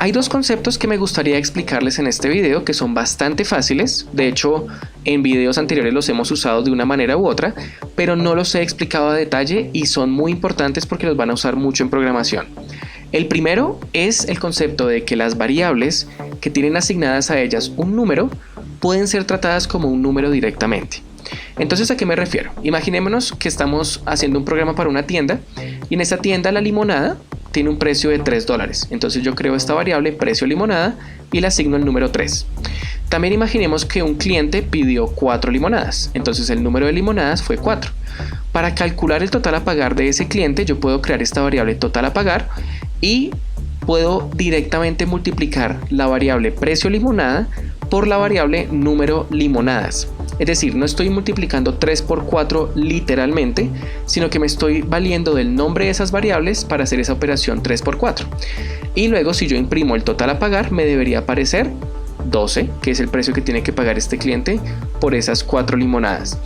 Hay dos conceptos que me gustaría explicarles en este video que son bastante fáciles. De hecho, en videos anteriores los hemos usado de una manera u otra, pero no los he explicado a detalle y son muy importantes porque los van a usar mucho en programación. El primero es el concepto de que las variables que tienen asignadas a ellas un número pueden ser tratadas como un número directamente. Entonces, ¿a qué me refiero? Imaginémonos que estamos haciendo un programa para una tienda y en esa tienda la limonada tiene un precio de $3. Entonces yo creo esta variable precio limonada y le asigno el número 3. También imaginemos que un cliente pidió 4 limonadas. Entonces el número de limonadas fue 4. Para calcular el total a pagar de ese cliente, yo puedo crear esta variable total a pagar y puedo directamente multiplicar la variable precio limonada por la variable número limonadas. Es decir, no estoy multiplicando 3 por 4 literalmente, sino que me estoy valiendo del nombre de esas variables para hacer esa operación 3 por 4. Y luego, si yo imprimo el total a pagar, me debería aparecer 12, que es el precio que tiene que pagar este cliente por esas 4 limonadas.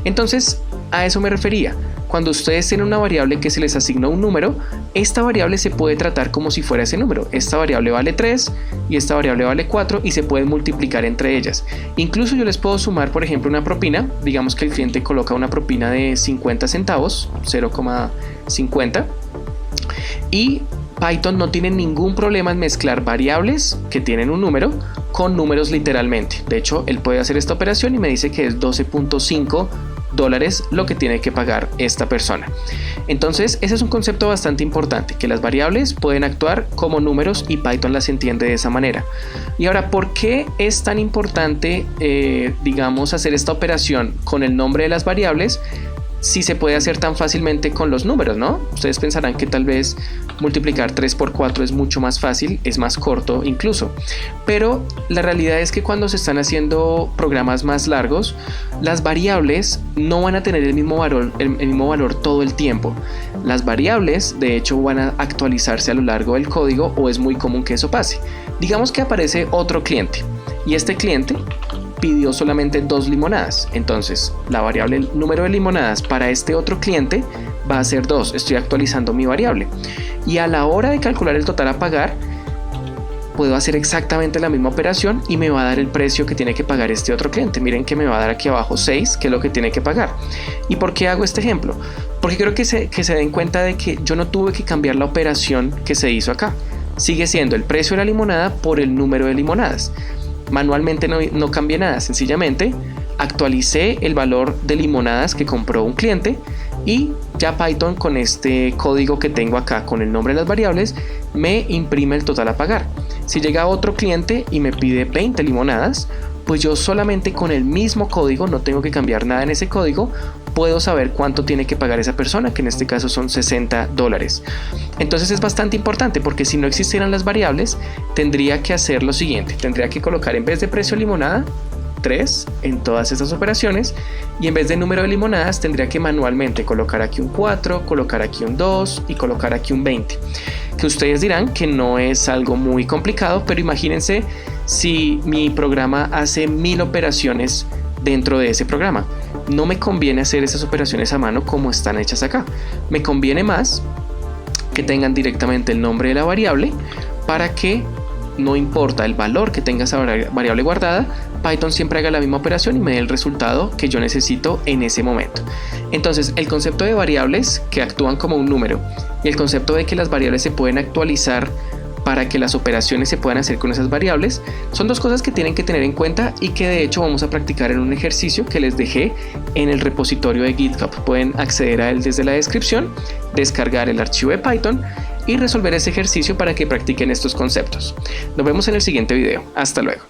Entonces, a eso me refería. Cuando ustedes tienen una variable que se les asigna un número, esta variable se puede tratar como si fuera ese número. Esta variable vale 3 y esta variable vale 4 y se pueden multiplicar entre ellas. Incluso yo les puedo sumar, por ejemplo, una propina. Digamos que el cliente coloca una propina de 50 centavos, 0,50. Y Python no tiene ningún problema en mezclar variables que tienen un número con números literalmente. De hecho, él puede hacer esta operación y me dice que es $12.5 lo que tiene que pagar esta persona. Entonces, ese es un concepto bastante importante, que las variables pueden actuar como números y Python las entiende de esa manera. Y ahora, ¿por qué es tan importante, digamos, hacer esta operación con el nombre de las variables si se puede hacer tan fácilmente con los números, ¿no? Ustedes pensarán que tal vez multiplicar 3 por 4 es mucho más fácil, es más corto incluso, pero la realidad es que cuando se están haciendo programas más largos, las variables no van a tener el mismo valor todo el tiempo. Las variables de hecho van a actualizarse a lo largo del código o es muy común que eso pase. Digamos que aparece otro cliente y este cliente pidió solamente 2 limonadas. Entonces la variable número de limonadas para este otro cliente va a ser 2. Estoy actualizando mi variable y a la hora de calcular el total a pagar puedo hacer exactamente la misma operación y me va a dar el precio que tiene que pagar este otro cliente. Miren que me va a dar aquí abajo 6, que es lo que tiene que pagar. ¿Y por qué hago este ejemplo? Porque quiero que se den cuenta de que yo no tuve que cambiar la operación que se hizo acá. Sigue siendo el precio de la limonada por el número de limonadas. Manualmente no cambié nada, sencillamente actualicé el valor de limonadas que compró un cliente y ya Python con este código que tengo acá con el nombre de las variables me imprime el total a pagar. Si llega otro cliente y me pide 20 limonadas, pues yo solamente con el mismo código, no tengo que cambiar nada en ese código, puedo saber cuánto tiene que pagar esa persona, que en este caso son $60. Entonces es bastante importante porque si no existieran las variables, tendría que hacer lo siguiente. Tendría que colocar en vez de precio limonada, 3 en todas estas operaciones y en vez de número de limonadas tendría que manualmente colocar aquí un 4, colocar aquí un 2 y colocar aquí un 20. Que ustedes dirán que no es algo muy complicado, pero imagínense si mi programa hace 1000 operaciones dentro de ese programa. No me conviene hacer esas operaciones a mano como están hechas acá. Me conviene más que tengan directamente el nombre de la variable para que no importa el valor que tenga esa variable guardada, Python siempre haga la misma operación y me dé el resultado que yo necesito en ese momento. Entonces, el concepto de variables que actúan como un número y el concepto de que las variables se pueden actualizar para que las operaciones se puedan hacer con esas variables son dos cosas que tienen que tener en cuenta y que de hecho vamos a practicar en un ejercicio que les dejé en el repositorio de GitHub. Pueden acceder a él desde la descripción, descargar el archivo de Python y resolver ese ejercicio para que practiquen estos conceptos. Nos vemos en el siguiente video. Hasta luego.